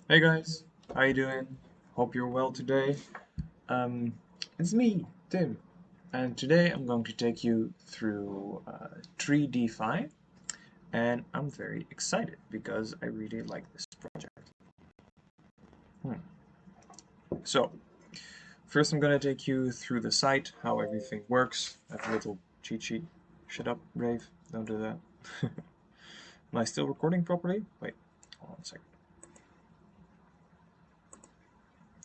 Hey guys, how you doing? Hope you're well today. It's me, Tim, and today I'm going to take you through Tree DeFi, and I'm very excited because I really like this project. Hmm. So, first I'm going to take you through the site, how everything works. I have a little cheat sheet. Shut up, Rave. Don't do that. Am I still recording properly? Wait, hold on a second.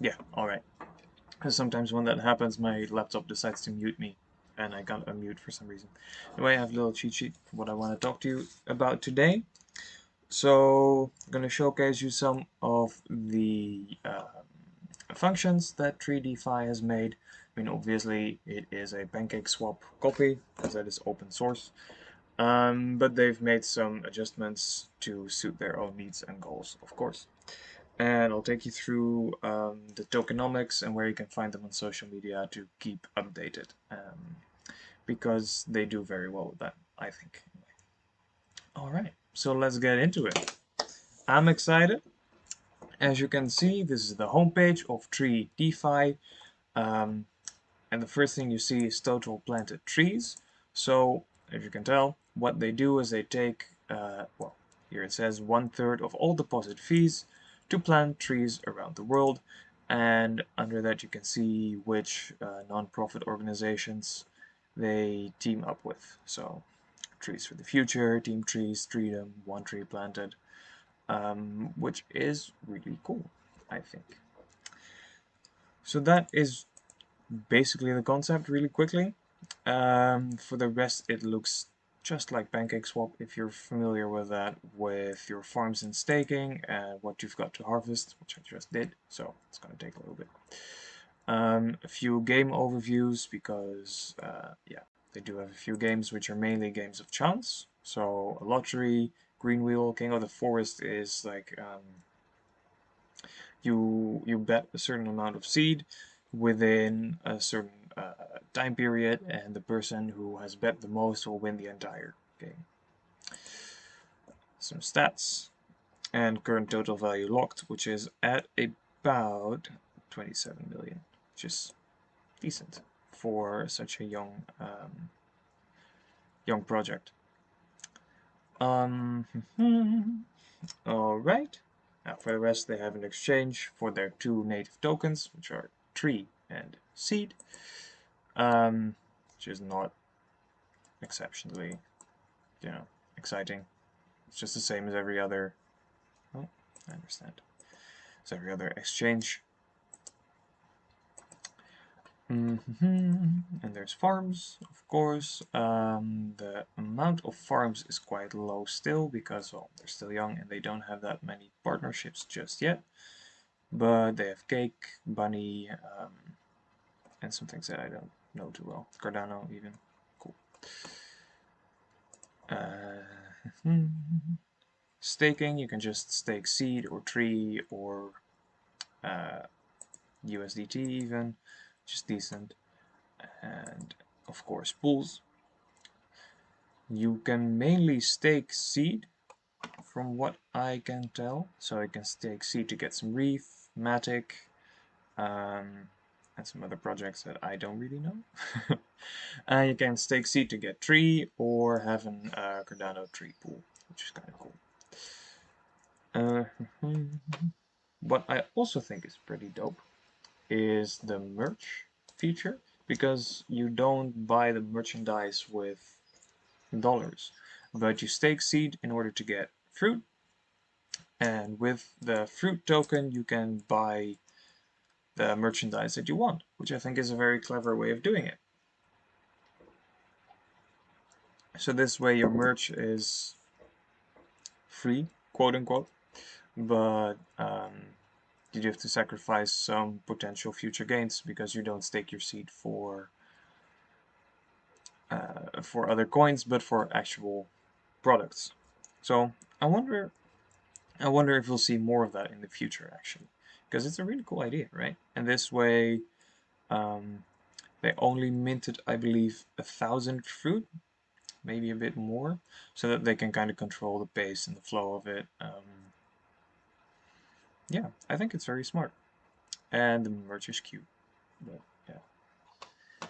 Yeah, alright. Sometimes when that happens, my laptop decides to mute me, and I can't unmute for some reason. Anyway, I have a little cheat sheet for what I want to talk to you about today. So, I'm going to showcase you some of the functions that 3DeFi has made. I mean, obviously, it is a PancakeSwap copy, because that is open source. But they've made some adjustments to suit their own needs and goals, of course. And I'll take you through the tokenomics and where you can find them on social media to keep updated, because they do very well with that, I think. All right, so let's get into it. I'm excited. As you can see, this is the homepage of Tree DeFi, um, and the first thing you see is total planted trees. So, as you can tell, what they do is they take, well, here it says 1/3 of all deposit fees to plant trees around the world. And under that, you can see which non-profit organizations they team up with. So, Trees for the Future, Team Trees, Freedom, One Tree Planted, which is really cool, I think. So that is basically the concept really quickly. For the rest, it looks just like PancakeSwap if you're familiar with that, with your farms and staking and what you've got to harvest, which I just did, so it's going to take a little bit. A few game overviews because, yeah, they do have a few games which are mainly games of chance. So, a lottery, Green Wheel, King of the Forest is like you bet a certain amount of seed within a certain time period, and the person who has bet the most will win the entire game. Some stats and current total value locked, which is at about 27 million, which is decent for such a young project. Um, all right. Now for the rest, they have an exchange for their two native tokens, which are tree and seed, which is not exceptionally, you know, exciting. It's just the same as every other. Oh, I understand. As every other exchange. And there's farms, of course. The amount of farms is quite low still because, well, they're still young and they don't have that many partnerships just yet. But they have Cake, Bunny, and some things that I don't know too well. Cardano, even. Cool. Staking, you can just stake seed or tree or USDT even, which is decent. And of course, pools. You can mainly stake seed, from what I can tell. So I can stake seed to get some Reef, Matic, and some other projects that I don't really know. And you can stake seed to get tree or have an Cardano tree pool, which is kind of cool. What I also think is pretty dope is the merch feature, because you don't buy the merchandise with dollars, but you stake seed in order to get fruit, and with the fruit token you can buy the merchandise that you want, which I think is a very clever way of doing it. So this way your merch is free, quote unquote, but you have to sacrifice some potential future gains because you don't stake your seed for other coins, but for actual products. So I wonder if we'll see more of that in the future, actually, because it's a really cool idea, right? And this way, um, they only minted, I believe, 1,000 fruit, maybe a bit more, so that they can kind of control the pace and the flow of it. yeah, I think it's very smart. And the merch is cute. But yeah.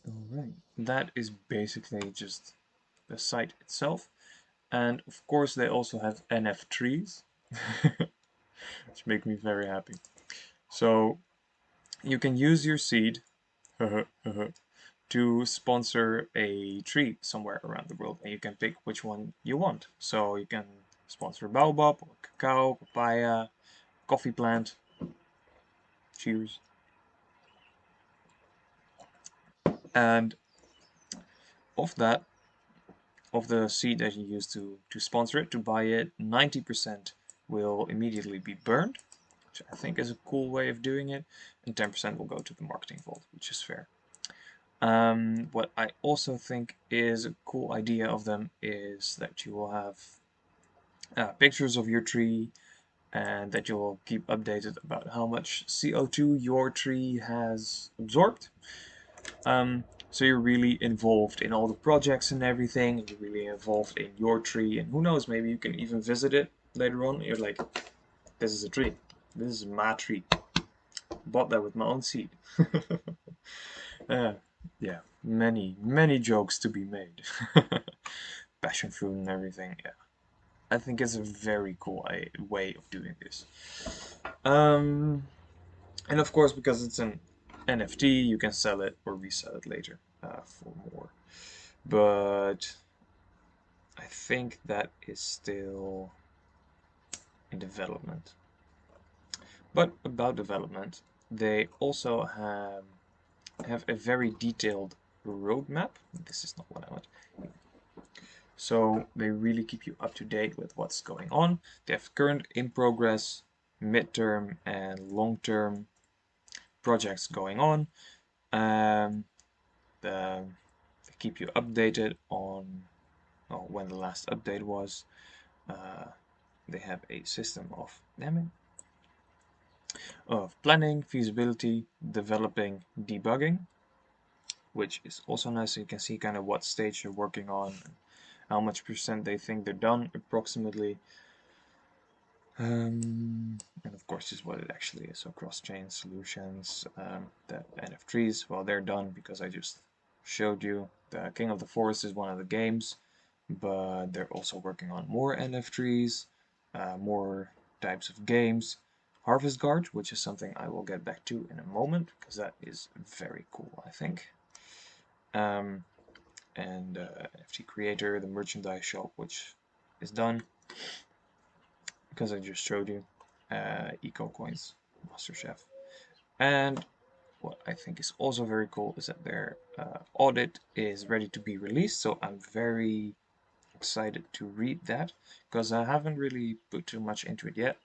Alright. That is basically just the site itself. And of course they also have NF3s, which make me very happy. So you can use your seed to sponsor a tree somewhere around the world, and you can pick which one you want. So you can sponsor baobab, or cacao, papaya, coffee plant. Cheers. And of that, of the seed that you use to sponsor it, to buy it, 90% will immediately be burned, which I think is a cool way of doing it, and 10% will go to the marketing vault, which is fair. What I also think is a cool idea of them is that you will have pictures of your tree, and that you will keep updated about how much CO2 your tree has absorbed. So you're really involved in all the projects and everything, and you're really involved in your tree, and who knows, maybe you can even visit it later on. You're like, this is a tree. This is my tree. Bought that with my own seed. uh, yeah, many jokes to be made. Passion fruit and everything, yeah. I think it's a very cool way of doing this. And of course, because it's an NFT, you can sell it or resell it later for more. But I think that is still in development. But about development, they also have a very detailed roadmap. This is not what I want. So they really keep you up to date with what's going on. They have current, in progress, midterm, and long-term projects going on. They keep you updated on when the last update was. They have a system of planning, feasibility, developing, debugging, which is also nice. So you can see kind of what stage you're working on, and how much percent they think they're done approximately. And of course, just what it actually is. So cross-chain solutions, the NF3s, well, they're done because I just showed you. The King of the Forest is one of the games, but they're also working on more NF3s, more types of games. Harvest Guard, which is something I will get back to in a moment, because that is very cool, I think. And NFT Creator, the merchandise shop, which is done, because I just showed you. Eco Coins, MasterChef. And what I think is also very cool is that their audit is ready to be released, so I'm very excited to read that, because I haven't really put too much into it yet.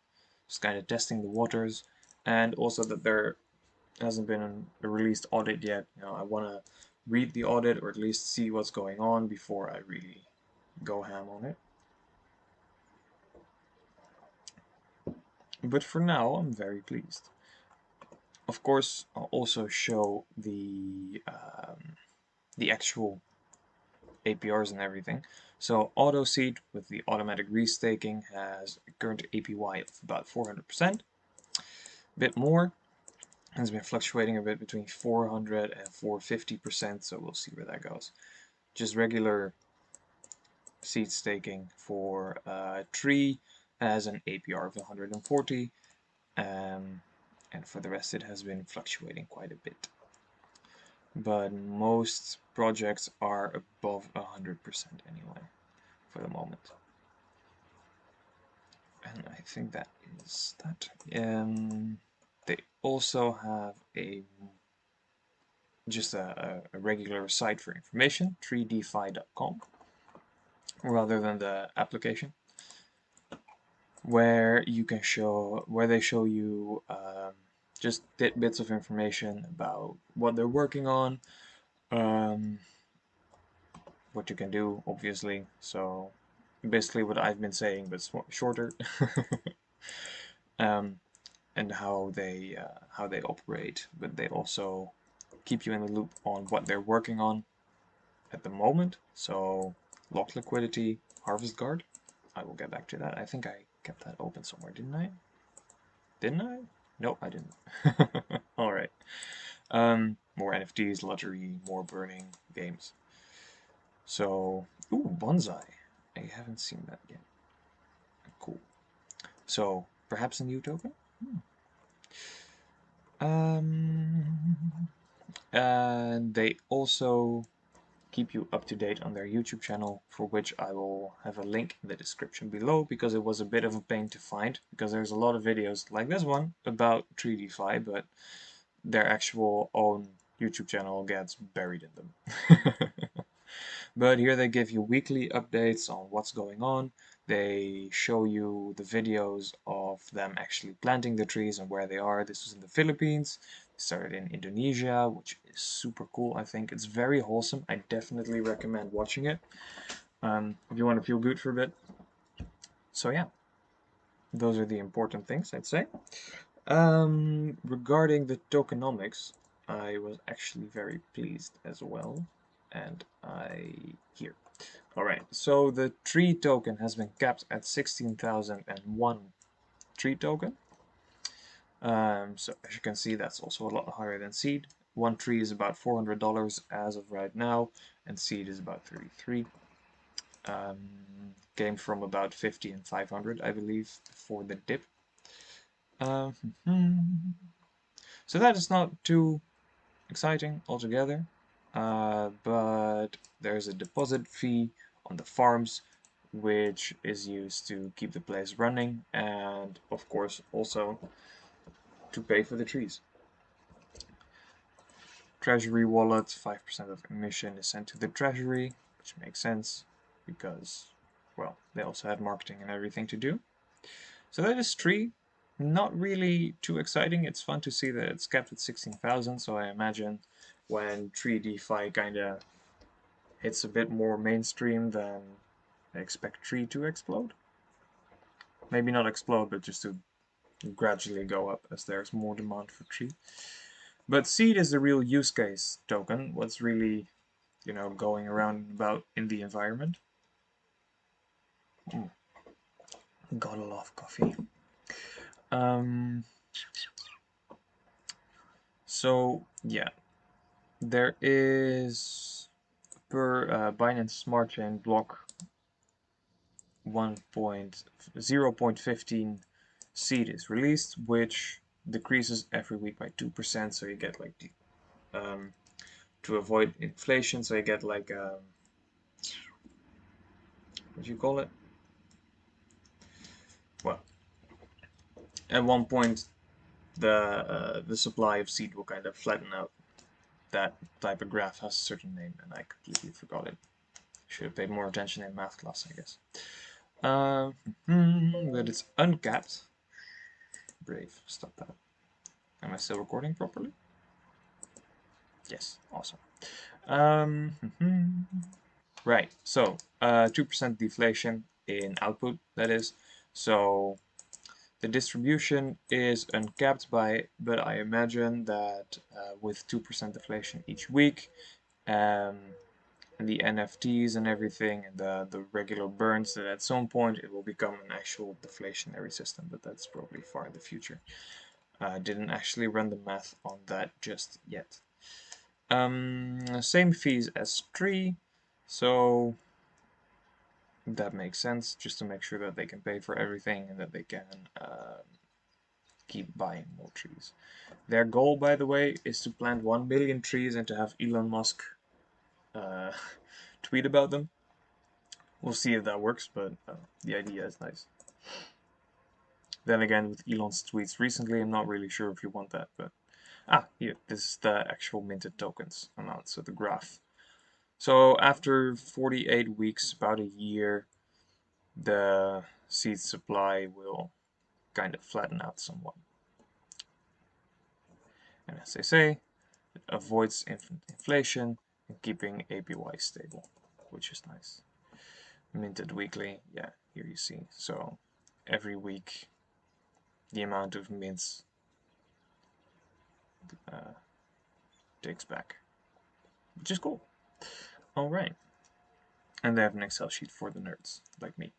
Just kind of testing the waters, and also that there hasn't been a released audit yet. I want to read the audit, or at least see what's going on before I really go ham on it. But for now, I'm very pleased. Of course, I'll also show the actual APRs and everything. So AutoSeed with the automatic restaking has a current APY of about 400%, a bit more. Has been fluctuating a bit between 400 and 450%, so we'll see where that goes. Just regular seed staking for tree has an APR of 140, and for the rest it has been fluctuating quite a bit. But most projects are above 100% anyway, for the moment. And I think that is that. They also have just a regular site for information, 3defi.com, rather than the application, where they show you just bits of information about what they're working on, what you can do, obviously. So basically what I've been saying, but shorter. And how they operate, but they also keep you in the loop on what they're working on at the moment. So lock liquidity, harvest guard. I will get back to that. I think I kept that open somewhere, didn't I? Didn't I? Nope, I didn't. Alright. More NFTs, lottery, more burning games. So, ooh, bonsai. I haven't seen that yet. Cool. So, perhaps a new token? And they also keep you up to date on their YouTube channel, for which I will have a link in the description below, because it was a bit of a pain to find, because there's a lot of videos like this one about tree DeFi, but their actual own YouTube channel gets buried in them. But here they give you weekly updates on what's going on. They show you the videos of them actually planting the trees and where they are. This was in the Philippines. They started in Indonesia, which is super cool, I think. It's very wholesome. I definitely recommend watching it if you want to feel good for a bit. So yeah, those are the important things, I'd say. Regarding the tokenomics, I was actually very pleased as well. And here. Alright, so the tree token has been capped at 16,001 tree token. So as you can see, that's also a lot higher than seed. One tree is about $400 as of right now, and seed is about 33. Came from about 50 and 500, I believe, for the dip. So that is not too exciting altogether, but there's a deposit fee on the farms, which is used to keep the place running, and of course also to pay for the trees. Treasury wallet, 5% of emission is sent to the treasury, which makes sense because, well, they also had marketing and everything to do. So that is tree. Not really too exciting. It's fun to see that it's capped at 16,000, so I imagine when tree DeFi kinda hits a bit more mainstream, then I expect tree to explode. Maybe not explode, but just to gradually go up as there's more demand for tree. But seed is the real use case token. What's really, going around and about in the environment. Gotta love coffee. So yeah, there is per Binance Smart Chain block 0.15 seed is released, which decreases every week by 2%. So you get like to avoid inflation. So you get like what do you call it? Well, at one point the supply of seed will kind of flatten out. That type of graph has a certain name, and I completely forgot it. Should have paid more attention in math class, I guess. But it's uncapped. Brave, stop that. Am I still recording properly? Yes, awesome. Right, so 2% deflation in output, that is. So the distribution is uncapped but I imagine that with 2% deflation each week, and the NFTs and everything, and the regular burns, that at some point it will become an actual deflationary system, but that's probably far in the future. Didn't actually run the math on that just yet. Same fees as tree, so that makes sense, just to make sure that they can pay for everything and that they can keep buying more trees. Their goal, by the way, is to plant 1 million trees and to have Elon Musk tweet about them. We'll see if that works, but the idea is nice. Then again, with Elon's tweets recently, I'm not really sure if you want that, but... here, this is the actual minted tokens amount, so the graph. So after 48 weeks, about a year, the seed supply will kind of flatten out somewhat. And as they say, it avoids inflation and keeping APY stable, which is nice. Minted weekly, yeah, here you see. So every week, the amount of mints takes back, which is cool. Alright. And they have an Excel sheet for the nerds, like me.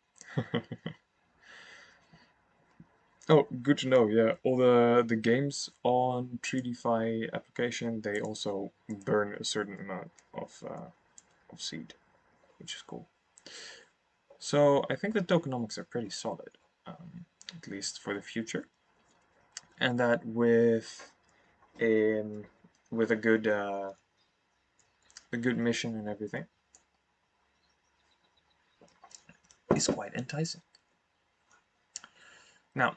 Oh, good to know. Yeah, all the games on 3DeFi application, they also burn a certain amount of seed, which is cool. So I think the tokenomics are pretty solid, at least for the future, and that um, with a good mission and everything, is quite enticing. Now,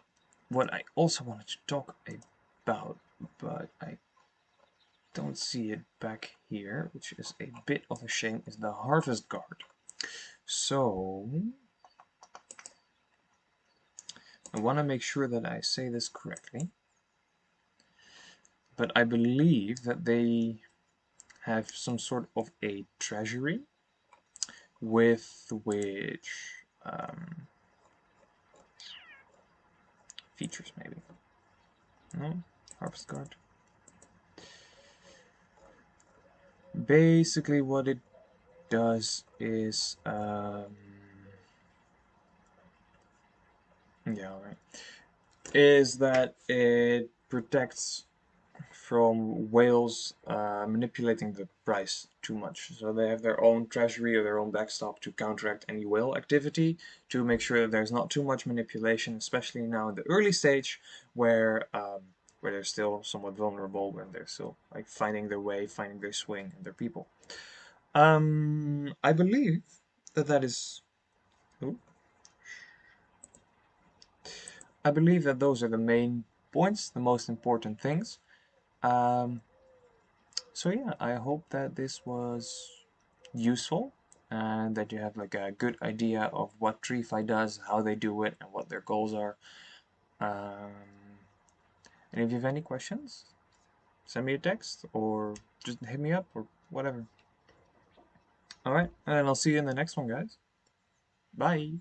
what I also wanted to talk about, but I don't see it back here, which is a bit of a shame, is the Harvest Guard. So, I want to make sure that I say this correctly, but I believe that they have some sort of a treasury with which features maybe. No? Harvest Guard. Basically what it does is yeah, alright. Is that it protects from whales manipulating the price too much. So they have their own treasury or their own backstop to counteract any whale activity, to make sure that there's not too much manipulation, especially now in the early stage where they're still somewhat vulnerable, when they're still like finding their way, finding their swing and their people. I believe that that is. Ooh, I believe that those are the main points, the most important things. Um, So yeah, I hope that this was useful and that you have like a good idea of what TreeFi does, how they do it, and what their goals are. Um, and if you have any questions, send me a text or just hit me up or whatever. Alright, and I'll see you in the next one, guys. Bye!